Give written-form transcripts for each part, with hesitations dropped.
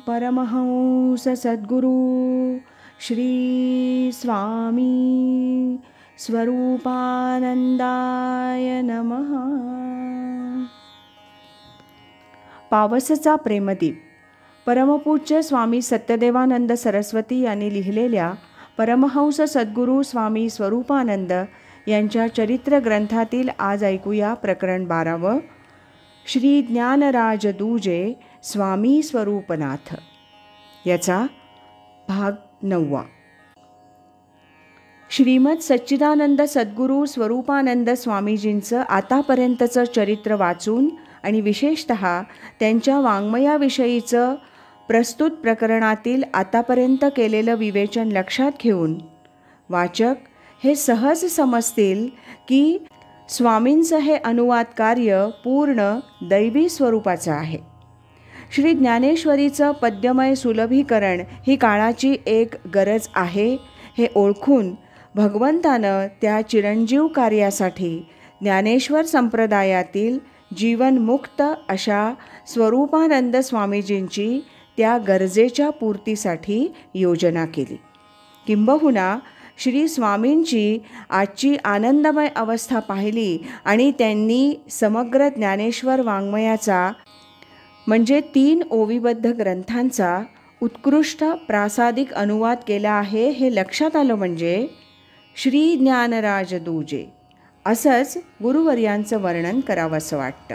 परमहंस सद्गुरु श्री स्वामी स्वरूपानंदाय नमः. पावसचा प्रेमदीप. परमपूज्य स्वामी सत्यदेवानंद सरस्वती यांनी लिहिलेल्या परमहंस सद्गुरू स्वामी स्वरूपानंद यांच्या चरित्र ग्रंथातील आज ऐकूया प्रकरण 12. श्री ज्ञानराज दूजे स्वामी स्वरूपनाथ याचा भाग 9. श्रीमद सच्चिदानंद सद्गुरू स्वरूपानंद स्वामीजींचं आतापर्यंतचं चरित्र वाचून आणि विशेषतः त्यांच्या वाङ्मयाविषयीचं प्रस्तुत प्रकरणातील आतापर्यंत केलेलं विवेचन लक्षात घेऊन वाचक हे सहज समजतील की स्वामींचं हे अनुवाद कार्य पूर्ण दैवी स्वरूपाचं आहे. श्री ज्ञानेश्वरीचं पद्यमय सुलभीकरण ही काळाची एक गरज आहे हे ओळखून भगवंतानं त्या चिरंजीव कार्यासाठी ज्ञानेश्वर संप्रदायातील जीवनमुक्त अशा स्वरूपानंद स्वामीजींची त्या गरजेच्या पूर्तीसाठी योजना केली. किंबहुना श्री स्वामींची आजची आनंदमय अवस्था पाहिली आणि त्यांनी समग्र ज्ञानेश्वर वाङ्मयाचा म्हणजे 3 ओवीबद्ध ग्रंथांचा उत्कृष्ट प्रासादिक अनुवाद केला आहे हे लक्षात आलं म्हणजे श्री ज्ञानराज दूजे असंच गुरुवर्यांचं वर्णन करावंसं वाटतं.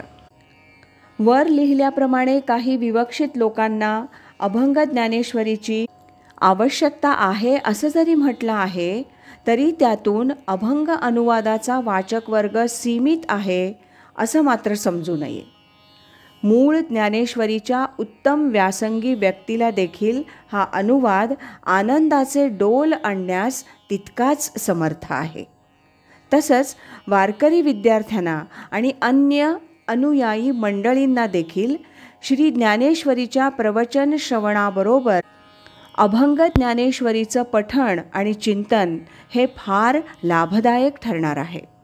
वर लिहिल्याप्रमाणे काही विवक्षित लोकांना अभंग ज्ञानेश्वरीची आवश्यकता आहे असं जरी म्हटलं आहे तरी त्यातून अभंग अनुवादाचा वाचक वर्ग सीमित आहे असं मात्र समजू नये. मूळ ज्ञानेश्वरीच्या उत्तम व्यासंगी व्यक्तीला देखील हा अनुवाद आनंदाचे डोल आणण्यास तितकाच समर्थ आहे. तसंच वारकरी विद्यार्थ्यांना आणि अन्य अनुयायी मंडळींना देखील श्री ज्ञानेश्वरीच्या प्रवचन श्रवणाबरोबर अभंग ज्ञानेश्वरीचं पठण आणि चिंतन हे फार लाभदायक ठरणार आहे.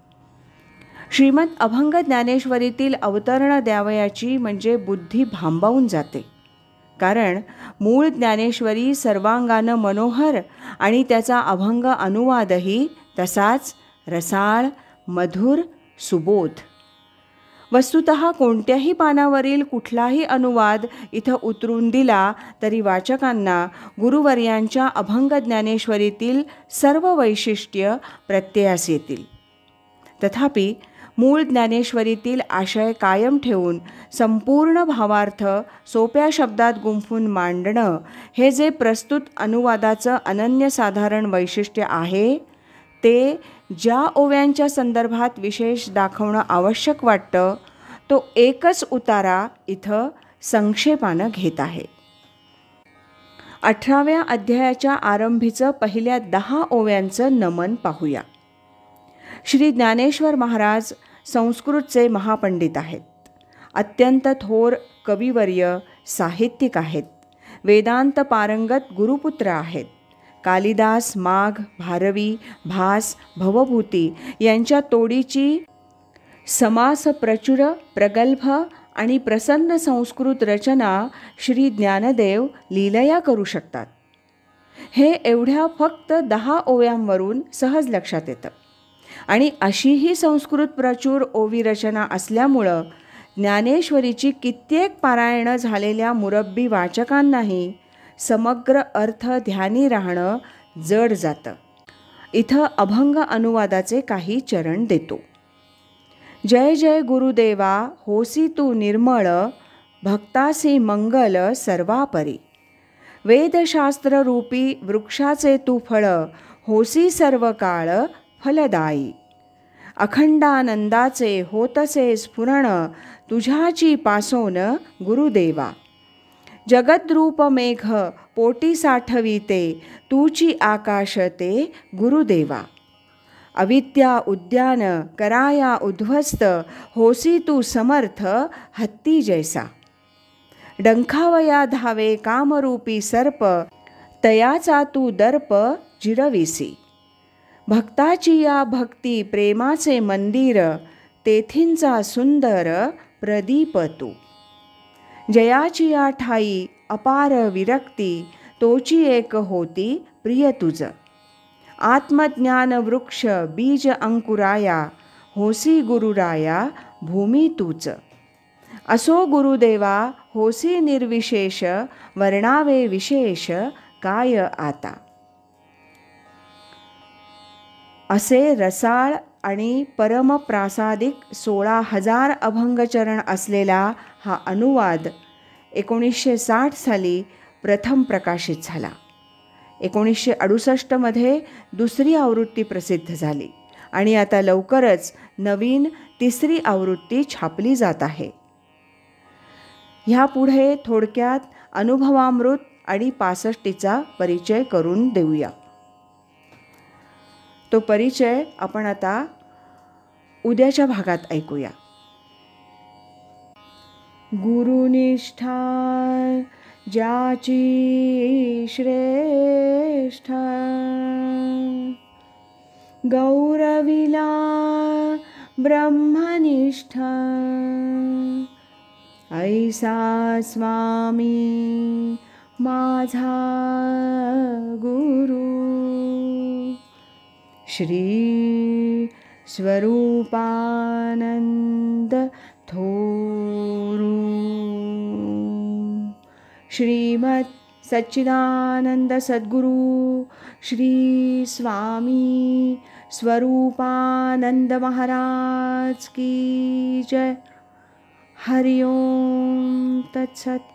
श्रीमद अभंग ज्ञानेश्वरीतील अवतरण द्यावयाची म्हणजे बुद्धी भांबावून जाते. कारण मूळ ज्ञानेश्वरी सर्वांगानं मनोहर आणि त्याचा अभंग अनुवादही तसाच रसाळ, मधुर, सुबोध. वस्तुतः कोणत्याही पानावरील कुठलाही अनुवाद इथं उतरून दिला तरी वाचकांना गुरुवर्यांच्या अभंग ज्ञानेश्वरीतील सर्व वैशिष्ट्य प्रत्ययास येतील. तथापि मूळ ज्ञानेश्वरीतील आशय कायम ठेवून संपूर्ण भावार्थ सोप्या शब्दात गुंफून मांडणं हे जे प्रस्तुत अनुवादाचं अनन्यसाधारण वैशिष्ट्य आहे ते ज्या ओव्यांच्या संदर्भात विशेष दाखवणं आवश्यक वाटतं तो एकच उतारा इथं संक्षेपानं घेत आहे. 18व्या अध्यायाच्या आरंभीचं पहिल्या 10 ओव्यांचं नमन पाहूया. श्री ज्ञानेश्वर महाराज संस्कृतचे महापंडित आहेत. अत्यंत थोर कविवर्य साहित्यिक आहेत. वेदांत पारंगत गुरुपुत्र आहेत. कालिदास, माघ, भारवी, भास, भवभूती यांच्या तोडीची समास प्रचुर, प्रगल्भ आणि प्रसन्न संस्कृत रचना श्री ज्ञानदेव लीलया करू शकतात. हे एवढ्या फक्त 10 ओव्यांवरून सहज लक्षात येतं. आणि अशीही संस्कृत प्रचूर ओवी रचना असल्यामुळं ज्ञानेश्वरीची कित्येक पारायणं झालेल्या मुरब्बी वाचकांनाही समग्र अर्थ ध्यानी राहणं जड जातं. इथं अभंग अनुवादाचे काही चरण देतो. जय जय गुरुदेवा होसी तू निर्मळ, भक्तासी मंगल सर्वापरी. वेदशास्त्ररूपी वृक्षाचे तू फळ, होसी सर्व काळ फलदायी. अखंडानंदाचे होतसे स्फुरण, तुझ्याची पासोन गुरुदेवा. जगद्रूप मेघ पोटी साठविते, तूची आकाश ते गुरुदेवा. अविद्या उद्यान कराया उद्ध्वस्त, होसी तू समर्थ हत्ती जैसा. डंखावया धावे कामरूपी सर्प, तयाचा तू दर्प जिरविसी. भक्ताची या भक्ती प्रेमाचे मंदिर, तेथींचा सुंदर प्रदीप तू. जयाची या ठाई अपार विरक्ती तोची एक होती प्रिय तुझ. आत्मज्ञान वृक्ष बीज अंकुराया होसी गुरुराया भूमी तूच. असो गुरुदेवा होसी निर्विशेष वर्णावे विशेष काय आता. असे रसाळ आणि परमप्रासादिक 16,000 अभंगचरण असलेला हा अनुवाद 1960 साली प्रथम प्रकाशित झाला. 1968 दुसरी आवृत्ती प्रसिद्ध झाली आणि आता लवकरच नवीन तिसरी आवृत्ती छापली जात आहे. ह्यापुढे थोडक्यात अनुभवामृत आणि पासष्टीचा परिचय करून देऊया. तो परिचय आपण आता उद्याच्या भागात ऐकूया. गुरुनिष्ठा ज्याची श्रेष्ठ, गौरविला ब्रह्मनिष्ठा. ऐसा स्वामी माझा गुरु, श्री स्वरूपानंद थोरू. श्रीमद सच्चिदानंद सद्गुरु श्री स्वामी स्वरूपानंद महाराज की जय. हरि ओम तत्सत.